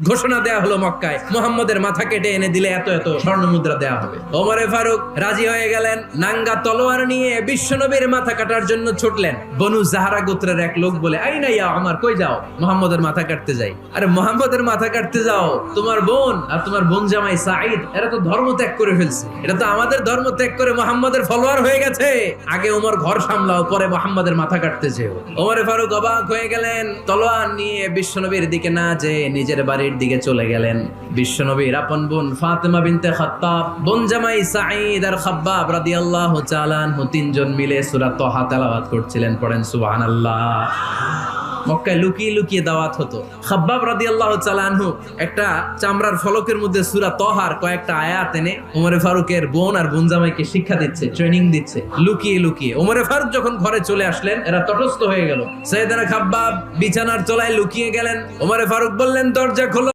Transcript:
ঘোষণা দেয়া হলো মক্কায়, মুহাম্মদের মাথা কেটে এনে দিলে এত এত স্বর্ণ মুদ্রা দেয়া হবে। ওমরে ফারুক রাজি হয়ে গেলেন, নাঙ্গা তলোয়ার নিয়ে বিশ্বনবীর মাথা কাটার জন্য ছুটলেন। বনু জাহরা গোত্রের এক লোক বলে, আইনা ইয়া ওমর, কই যাও? মুহাম্মদের মাথা কাটতে যাই। আরে মুহাম্মদের মাথা কাটতে যাও? তোমার বোন আর তোমার বোন জামাই সাঈদ এরা তো ধর্ম ত্যাগ করে ফেলছে, এটা তো আমাদের ধর্ম ত্যাগ করে মুহাম্মদের ফলোয়ার হয়ে গেছে। আগে ওমর ঘর সামলাও, পরে মুহাম্মদের মাথা কাটতে যেও। ওমরে ফারুক অবাক হয়ে গেলেন, তলোয়ার নিয়ে বিশ্বনবীর দিকে না যেয়ে নিজের বাড়ির দিকে চলে গেলেন। বিশ্বনবীর আপন বোন ফাতেমা বিনতে খাত্তাব, বোন জামাই সাঈদ আর খাব্বাব রাদিয়াল্লাহু তাআলা আনহু তিনজন মিলে সূরা তাহা তেলাওয়াত করছিলেন। পড়েন সুবহানাল্লাহ। মক্কায় লুকিয়ে লুকিয়ে দাওয়াত হতো। খাব্বাব রাদিয়াল্লাহু তাআলা আনহু একটা চামড়ার ফলকের মধ্যে সূরা তাহার কয়েকটা আয়াত এনে ওমরে ফারুকের বোন আর বোন জামাইকে শিক্ষা দিচ্ছে, ট্রেনিং দিচ্ছে লুকিয়ে লুকিয়ে। ওমরে ফারুক যখন ঘরে চলে আসলেন, এরা তটস্থ হয়ে গেল। সাইয়েদনা খাব্বাব বিছানার তলায় লুকিয়ে গেলেন। ওমরে ফারুক বললেন, দরজা খোলো।